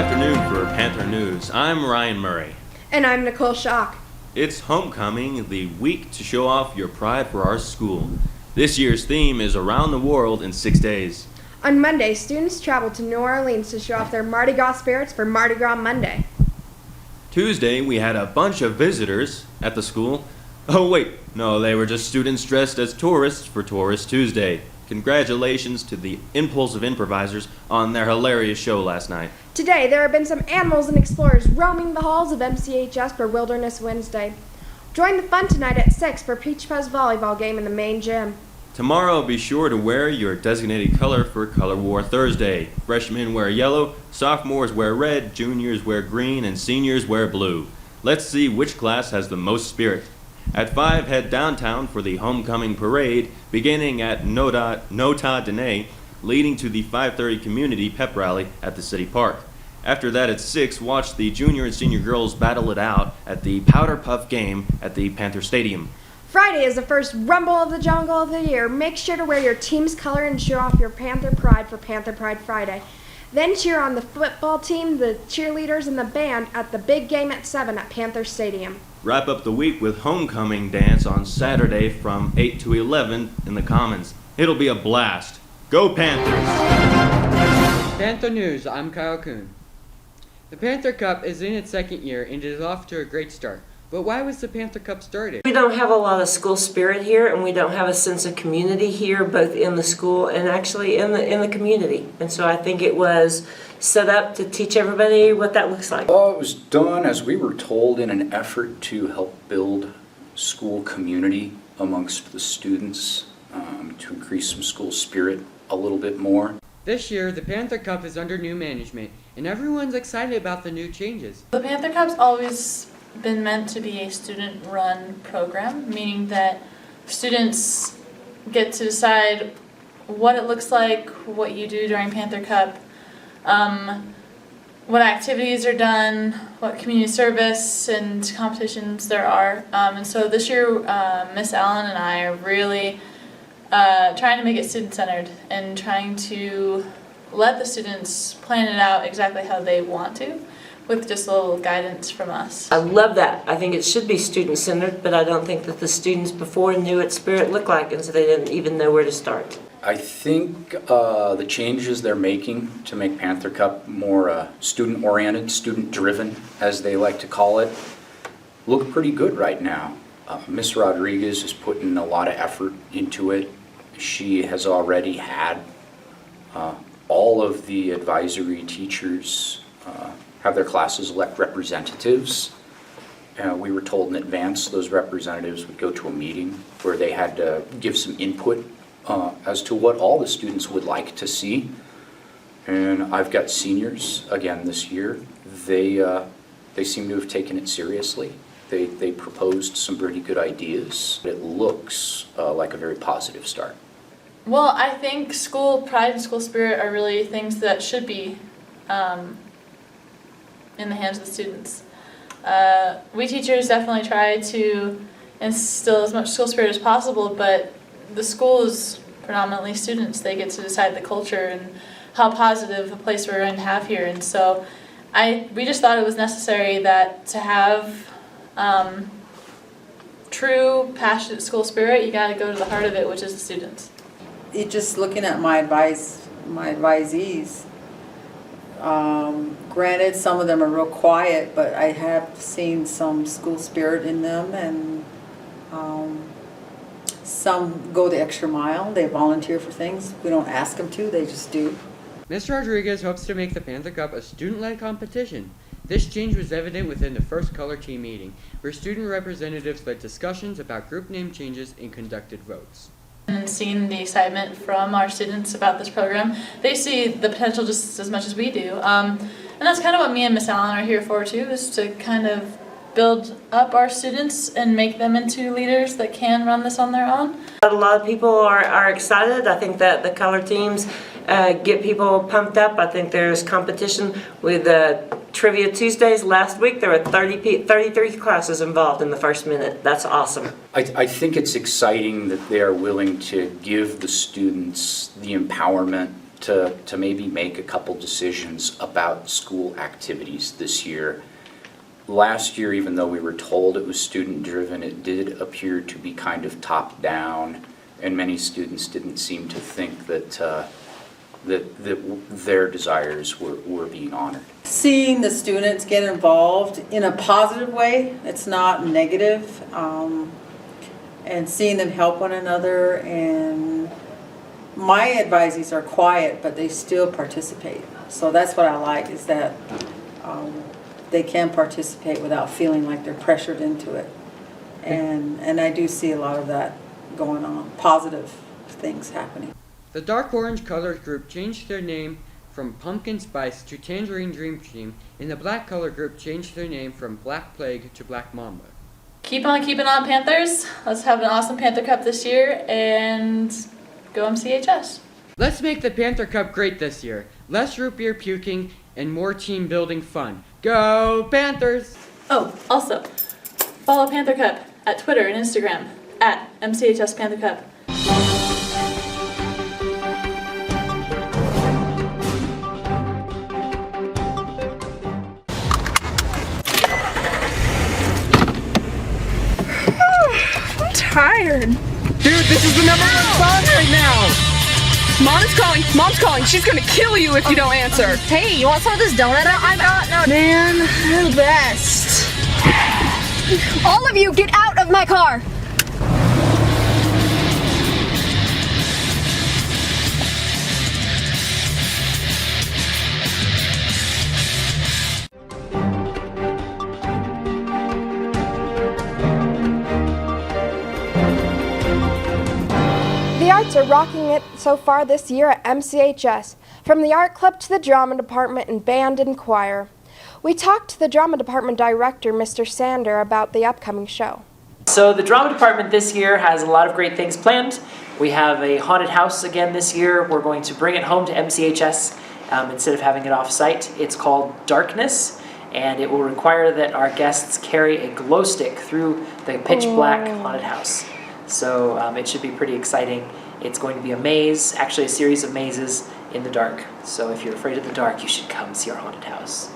afternoon for Panther News. I'm Ryan Murray. And I'm Nicole Schock. It's homecoming, the week to show off your pride for our school. This year's theme is Around the World in 6 days. On Monday, students traveled to New Orleans to show off their Mardi Gras spirits for Mardi Gras Monday. Tuesday, we had a bunch of visitors at the school. Oh wait, no, they were just students dressed as tourists for Tourist Tuesday. Congratulations to the Impulsive Improvisers on their hilarious show last night. Today, there have been some animals and explorers roaming the halls of M-CHS for Wilderness Wednesday. Join the fun tonight at 6 for Peach Fuzz volleyball game in the main gym. Tomorrow, be sure to wear your designated color for Color War Thursday. Freshmen wear yellow, sophomores wear red, juniors wear green, and seniors wear blue. Let's see which class has the most spirit. At 5, head downtown for the homecoming parade, beginning at Nota Dene, leading to the 5:30 community pep rally at the city park. After that, at 6, watch the junior and senior girls battle it out at the Powder Puff game at the Panther Stadium. Friday is the first Rumble of the Jungle of the year. Make sure to wear your team's color and show off your Panther pride for Panther Pride Friday. Then cheer on the football team, the cheerleaders, and the band at the big game at 7 at Panther Stadium. Wrap up the week with homecoming dance on Saturday from 8 to 11 in the Commons. It'll be a blast. Go Panthers! Panther News, I'm Kyle Kuhn. The Panther Cup is in its second year and is off to a great start. But why was the Panther Cup started? We don't have a lot of school spirit here, and we don't have a sense of community here, both in the school and actually in the community. And so I think it was set up to teach everybody what that looks like. Well, it was done, as we were told, in an effort to help build school community amongst the students, to increase some school spirit a little bit more. This year, the Panther Cup is under new management, and everyone's excited about the new changes. The Panther Cup's always been meant to be a student-run program, meaning that students get to decide what it looks like, what you do during Panther Cup, what activities are done, what community service and competitions there are. And so this year, Miss Allen and I are really trying to make it student-centered and trying to let the students plan it out exactly how they want to, with just a little guidance from us. I love that. I think it should be student-centered, but I don't think that the students before knew what spirit looked like, and so they didn't even know where to start. I think the changes they're making to make Panther Cup more student-oriented, student-driven, as they like to call it, look pretty good right now. Miss Rodriguez is putting a lot of effort into it. She has already had all of the advisory teachers have their classes elect representatives. We were told in advance those representatives would go to a meeting where they had to give some input as to what all the students would like to see. And I've got seniors again this year. They seem to have taken it seriously. They proposed some pretty good ideas. It looks like a very positive start. Well, I think school pride and school spirit are really things that should be in the hands of the students. We teachers definitely try to instill as much school spirit as possible, but the school is predominantly students. They get to decide the culture and how positive a place we're going to have here. And so we just thought it was necessary that to have true, passionate school spirit, you got to go to the heart of it, which is the students. Just looking at my advisees, granted, some of them are real quiet, but I have seen some school spirit in them, and some go the extra mile. They volunteer for things. We don't ask them to, they just do. Ms. Rodriguez hopes to make the Panther Cup a student-led competition. This change was evident within the first color team meeting, where student representatives led discussions about group name changes and conducted votes. And seeing the excitement from our students about this program, they see the potential just as much as we do. And that's kind of what me and Miss Allen are here for too, is to kind of build up our students and make them into leaders that can run this on their own. A lot of people are excited. I think that the color teams get people pumped up. I think there's competition with Trivia Tuesdays. Last week there were 33 classes involved in the first minute. That's awesome. I think it's exciting that they are willing to give the students the empowerment to maybe make a couple decisions about school activities this year. Last year, even though we were told it was student-driven, it did appear to be kind of top-down, and many students didn't seem to think that their desires were being honored. Seeing the students get involved in a positive way, it's not negative, and seeing them help one another, and my advisees are quiet, but they still participate. So that's what I like, is that they can participate without feeling like they're pressured into it. And I do see a lot of that going on, positive things happening. The dark orange colored group changed their name from Pumpkin Spice to Tangerine Dream Team, and the black color group changed their name from Black Plague to Black Mamba. Keep on keeping on, Panthers. Let's have an awesome Panther Cup this year, and go M-CHS. Let's make the Panther Cup great this year. Less root beer puking and more team building fun. Go Panthers! Oh, also, follow Panther Cup at Twitter and Instagram at M-CHS Panther Cup. I'm tired. Dude, this is the #1 song right now! Mom is calling. Mom's calling. She's gonna kill you if you don't answer. Hey, you want some of this donut I got? No. Man, you're the best. All of you, get out of my car! The arts are rocking it so far this year at M-CHS, from the art club to the drama department and band and choir. We talked to the drama department director, Mr. Sander, about the upcoming show. So the drama department this year has a lot of great things planned. We have a haunted house again this year. We're going to bring it home to M-CHS instead of having it off-site. It's called Darkness, and it will require that our guests carry a glow stick through the pitch black haunted house. So it should be pretty exciting. It's going to be a maze, actually a series of mazes in the dark. So if you're afraid of the dark, you should come see our haunted house.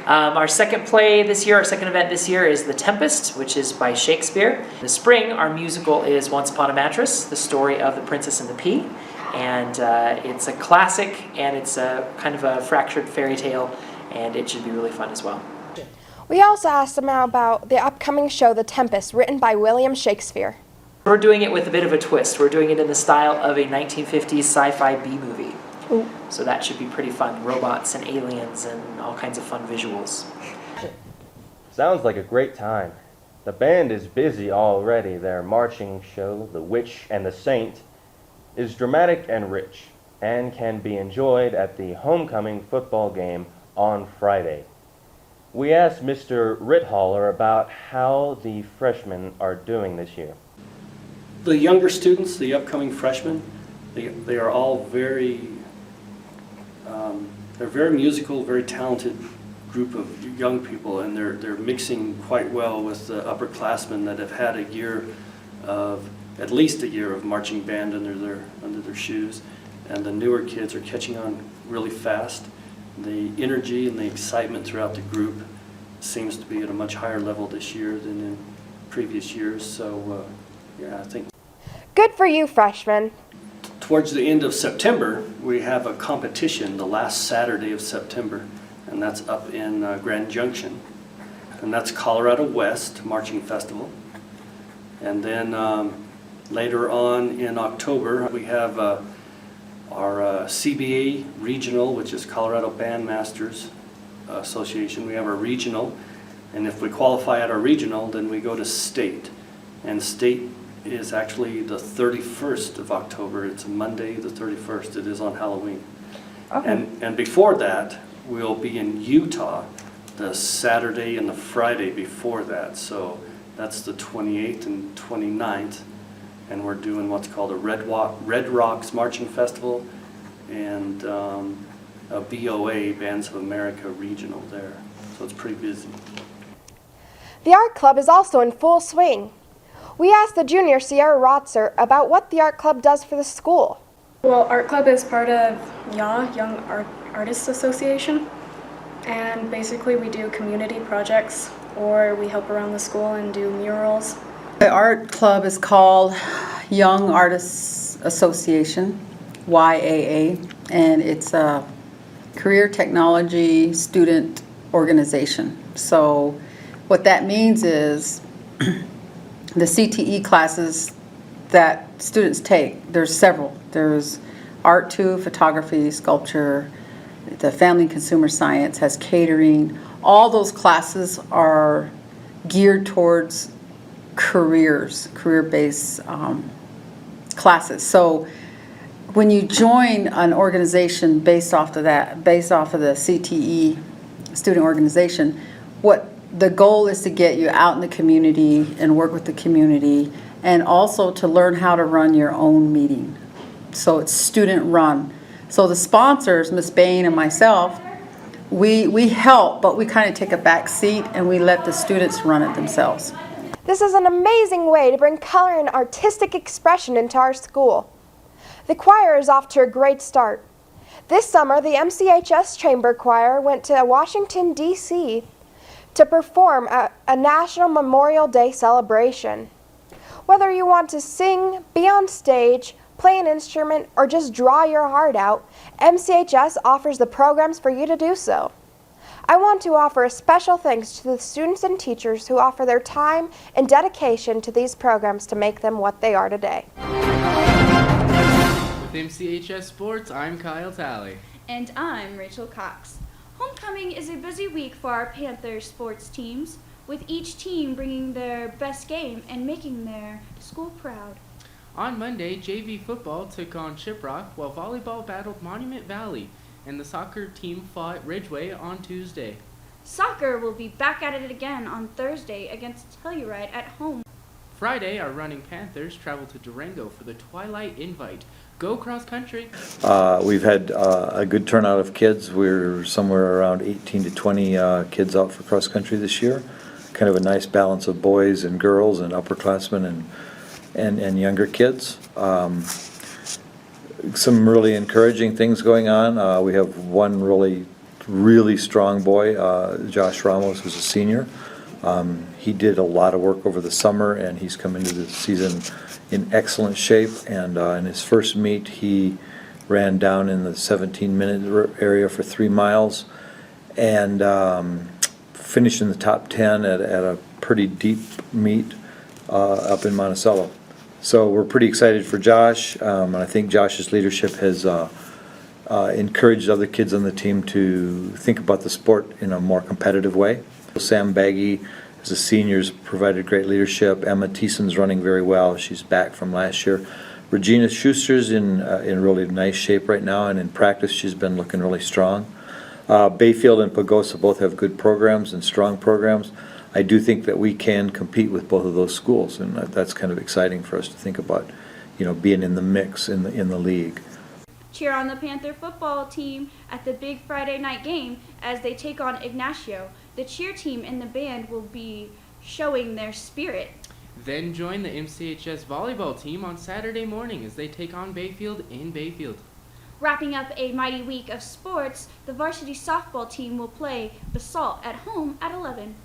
Our second play this year, our second event this year is The Tempest, which is by Shakespeare. In the spring, our musical is Once Upon a Mattress, the story of the Princess and the Pea. And it's a classic, and it's a kind of a fractured fairy tale, and it should be really fun as well. We also asked them about the upcoming show, The Tempest, written by William Shakespeare. We're doing it with a bit of a twist. We're doing it in the style of a 1950s sci-fi B-movie. Ooh. So that should be pretty fun. Robots and aliens and all kinds of fun visuals. Sounds like a great time. The band is busy already. Their marching show, The Witch and the Saint, is dramatic and rich, and can be enjoyed at the homecoming football game on Friday. We asked Mr. Rithaller about how the freshmen are doing this year. The younger students, the upcoming freshmen, they are all very they're very musical, very talented group of young people, and they're mixing quite well with the upperclassmen that have had at least a year of marching band under their shoes, and the newer kids are catching on really fast. The energy and the excitement throughout the group seems to be at a much higher level this year than in previous years. So yeah, I think. Good for you, freshmen. Towards the end of September, we have a competition the last Saturday of September, and that's up in Grand Junction. And that's Colorado West Marching Festival. And then later on in October, we have our CBA Regional, which is Colorado Bandmasters Association. We have our regional, and if we qualify at our regional, then we go to state. And state is actually the 31st of October. It's Monday the 31st. It is on Halloween. Okay. And before that, we'll be in Utah the Saturday and the Friday before that. So that's the 28th and 29th. And we're doing what's called a Red Rocks Marching Festival and a BOA, Bands of America Regional there. So it's pretty busy. The art club is also in full swing. We asked the junior Sierra Rotzer about what the art club does for the school. Well, Art Club is part of YA, Young Artists Association, and basically we do community projects or we help around the school and do murals. The art club is called Young Artists Association, YAA, and it's a career technology student organization. So what that means is the CTE classes that students take, there's several. There's Art 2, photography, sculpture, the family and consumer science has catering. All those classes are geared towards career-based classes. So when you join an organization based off of the CTE student organization, what the goal is to get you out in the community and work with the community, and also to learn how to run your own meeting. So it's student run. So the sponsors, Ms. Bain and myself, we help, but we kind of take a back seat and we let the students run it themselves. This is an amazing way to bring color and artistic expression into our school. The choir is off to a great start. This summer, the M-CHS Chamber Choir went to Washington, D.C. to perform at a National Memorial Day celebration. Whether you want to sing, be on stage, play an instrument, or just draw your heart out, M-CHS offers the programs for you to do so. I want to offer a special thanks to the students and teachers who offer their time and dedication to these programs to make them what they are today. With M-CHS Sports, I'm Kyle Talley. And I'm Rachel Cox. Homecoming is a busy week for our Panther sports teams, with each team bringing their best game and making their school proud. On Monday, JV football took on Shiprock, while volleyball battled Monument Valley, and the soccer team fought Ridgeway on Tuesday. Soccer will be back at it again on Thursday against Telluride at home. Friday, our running Panthers traveled to Durango for the Twilight Invite. Go cross country! We've had a good turnout of kids. We're somewhere around 18 to 20 kids out for cross country this year. Kind of a nice balance of boys and girls and upperclassmen and younger kids. Some really encouraging things going on. We have one really strong boy, Josh Ramos, who's a senior. He did a lot of work over the summer, and he's come into the season in excellent shape. And in his first meet, he ran down in the 17-minute area for 3 miles, and finished in the top 10 at a pretty deep meet up in Monticello. So we're pretty excited for Josh, and I think Josh's leadership has encouraged other kids on the team to think about the sport in a more competitive way. Sam Baggy, as a senior, has provided great leadership. Emma Thiessen's running very well. She's back from last year. Regina Schuster's in really nice shape right now, and in practice she's been looking really strong. Bayfield and Pagosa both have good programs and strong programs. I do think that we can compete with both of those schools, and that's kind of exciting for us to think about, being in the mix in the league. Cheer on the Panther football team at the big Friday night game as they take on Ignacio. The cheer team and the band will be showing their spirit. Then join the M-CHS volleyball team on Saturday morning as they take on Bayfield in Bayfield. Wrapping up a mighty week of sports, the varsity softball team will play Basalt at home at 11.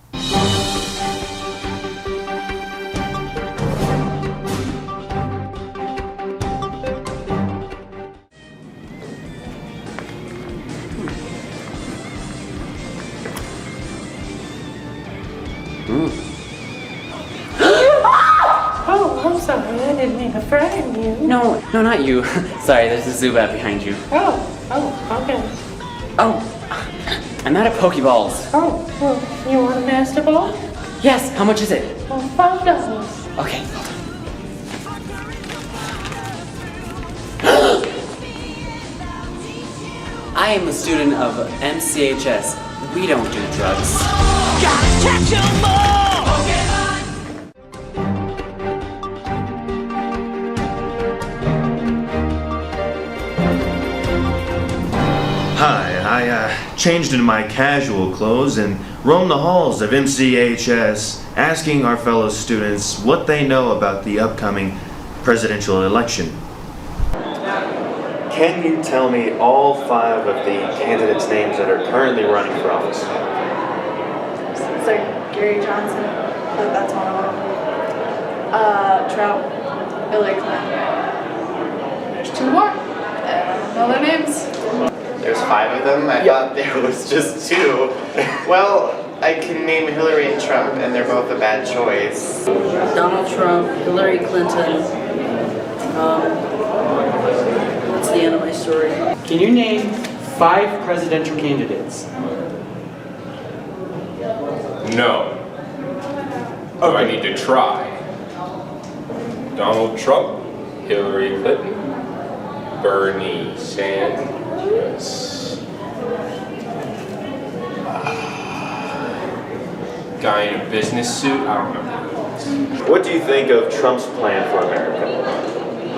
Oh, I'm sorry. I didn't mean to frighten you. No, not you. Sorry, there's a Zubat behind you. Oh, okay. Oh, I'm out of Pokeballs. Oh, well, you want a master ball? Yes, how much is it? Well, $5. Okay, hold on. I am a student of M-CHS. We don't do drugs. Gotta catch 'em all! Hi, I changed into my casual clothes and roamed the halls of M-CHS asking our fellow students what they know about the upcoming presidential election. Can you tell me all 5 of the candidates' names that are currently running for office? It's like Gary Johnson, that's one of them. Trump, Hillary Clinton. There's 2 more. I don't know their names. There's 5 of them? I thought there was just 2. Well, I can name Hillary and Trump, and they're both a bad choice. Donald Trump, Hillary Clinton. What's the end of my story? Can you name 5 presidential candidates? No. Oh, I need to try. Donald Trump, Hillary Clinton, Bernie Sanders, guy in a business suit, I don't know. What do you think of Trump's plan for America?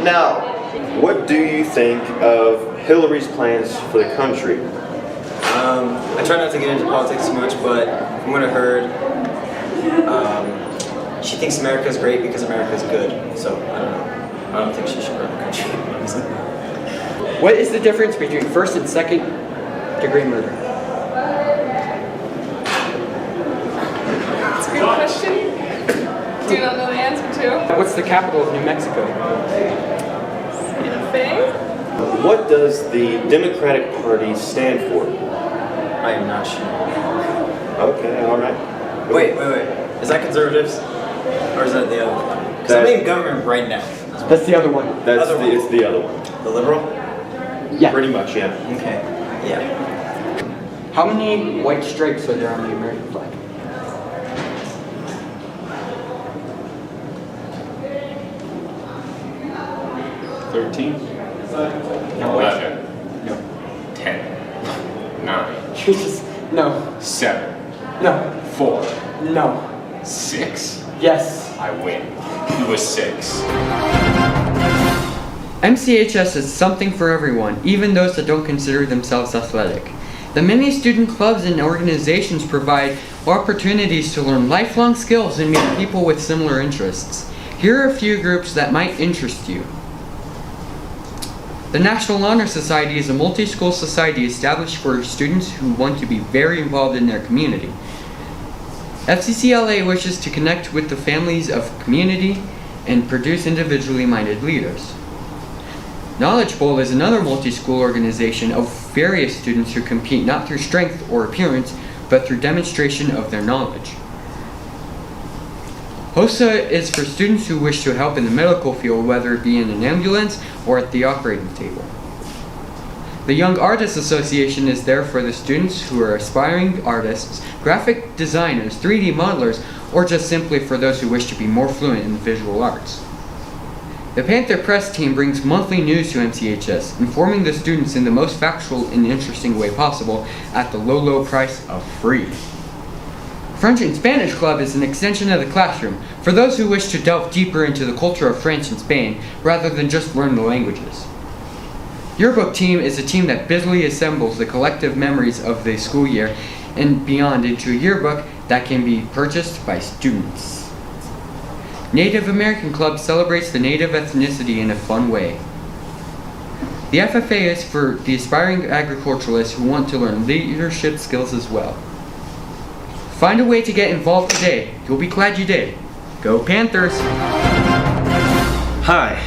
No. What do you think of Hillary's plans for the country? I try not to get into politics too much, but from what I heard, she thinks America's great because America's good. So, I don't know. I don't think she should run the country. What is the difference between first and second degree murder? That's a good question. Do you not know the answer to? What's the capital of New Mexico? Santa Fe? What does the Democratic Party stand for? I am not sure. Okay, all right. Wait. Is that conservatives? Or is that the other one? Because I'm in government right now. That's the other one. It's the other one. The liberal? Yeah. Pretty much, yeah. Okay. Yeah. How many white stripes are there on the American flag? No, 11. No. 10. 9. No. 7. No. 4. No. 6. Yes. I win. It was 6. M-CHS is something for everyone, even those that don't consider themselves athletic. The many student clubs and organizations provide opportunities to learn lifelong skills and meet people with similar interests. Here are a few groups that might interest you. The National Honor Society is a multi-school society established for students who want to be very involved in their community. FCCLA wishes to connect with the families of community and produce individually minded leaders. Knowledge Bowl is another multi-school organization of various students who compete not through strength or appearance, but through demonstration of their knowledge. HOSA is for students who wish to help in the medical field, whether it be in an ambulance or at the operating table. The Young Artists Association is there for the students who are aspiring artists, graphic designers, 3D modelers, or just simply for those who wish to be more fluent in the visual arts. The Panther Press team brings monthly news to M-CHS, informing the students in the most factual and interesting way possible at the low price of free. French and Spanish Club is an extension of the classroom for those who wish to delve deeper into the culture of France and Spain rather than just learn the languages. Yearbook team is a team that busily assembles the collective memories of the school year and beyond into a yearbook that can be purchased by students. Native American Club celebrates the native ethnicity in a fun way. The FFA is for the aspiring agriculturalists who want to learn leadership skills as well. Find a way to get involved today. You'll be glad you did. Go Panthers! Hi,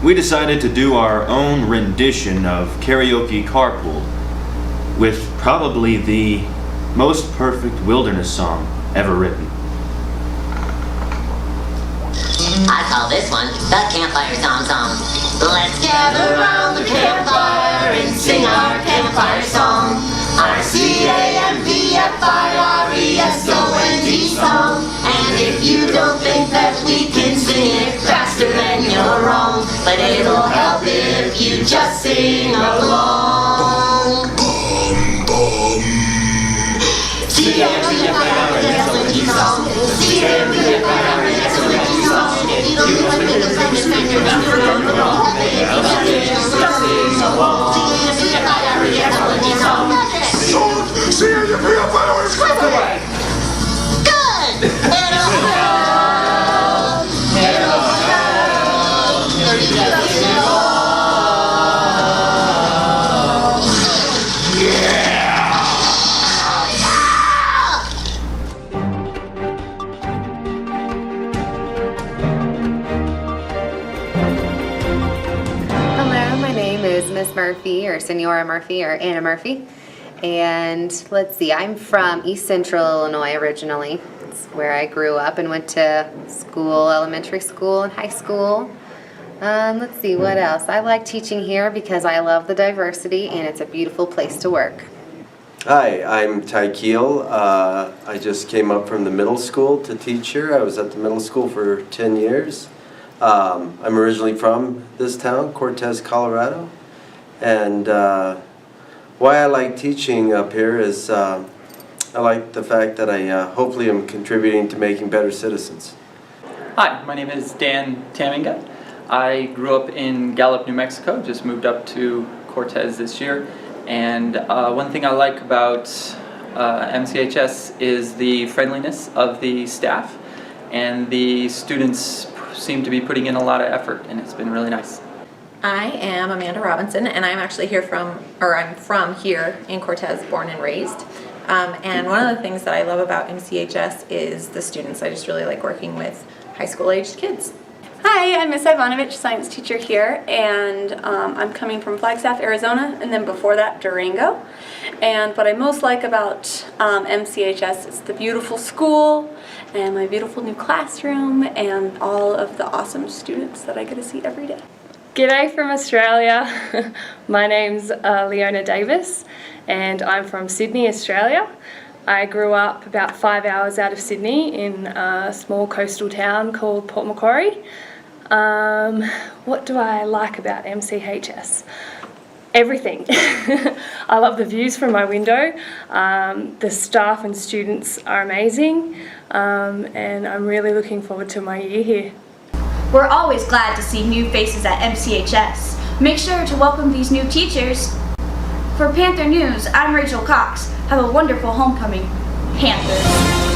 we decided to do our own rendition of Karaoke Carpool with probably the most perfect wilderness song ever written. I call this one the Campfire Song Song. Let's gather around the campfire and sing our campfire song. Our C-A-M-P-F-I-R-E-S-O-N-G song. And if you don't think that we can sing it faster, then you're wrong. But it'll help if you just sing along. C-A-M-P-F-I-R-E-S-O-N-G song. C-A-M-P-F-I-R-E-S-O-N-G song. If you don't think that we can sing it faster, then you're wrong. But it'll help if you just sing along. C-A-M-P-F-I-R-E-S-O-N-G song. Good! It'll help! It'll help! Ms. Murphy or Senora Murphy or Anna Murphy. And let's see, I'm from East Central Illinois originally. It's where I grew up and went to school, elementary school and high school. Let's see, what else? I like teaching here because I love the diversity and it's a beautiful place to work. Hi, I'm Ty Keel. I just came up from the middle school to teach here. I was at the middle school for 10 years. I'm originally from this town, Cortez, Colorado. And why I like teaching up here is I like the fact that I hopefully am contributing to making better citizens. Hi, my name is Dan Taminga. I grew up in Gallup, New Mexico, just moved up to Cortez this year. And one thing I like about M-CHS is the friendliness of the staff, and the students seem to be putting in a lot of effort, and it's been really nice. I am Amanda Robinson, and I'm actually I'm from here in Cortez, born and raised. And one of the things that I love about M-CHS is the students. I just really like working with high school aged kids. Hi, I'm Miss Ivanovich, science teacher here, and I'm coming from Flagstaff, Arizona, and then before that, Durango. And what I most like about M-CHS is the beautiful school, and my beautiful new classroom, and all of the awesome students that I get to see every day. G'day from Australia. My name's Leona Davis, and I'm from Sydney, Australia. I grew up about 5 hours out of Sydney in a small coastal town called Port Macquarie. What do I like about M-CHS? Everything. I love the views from my window. The staff and students are amazing, and I'm really looking forward to my year here. We're always glad to see new faces at M-CHS. Make sure to welcome these new teachers. For Panther News, I'm Rachel Cox. Have a wonderful homecoming, Panthers.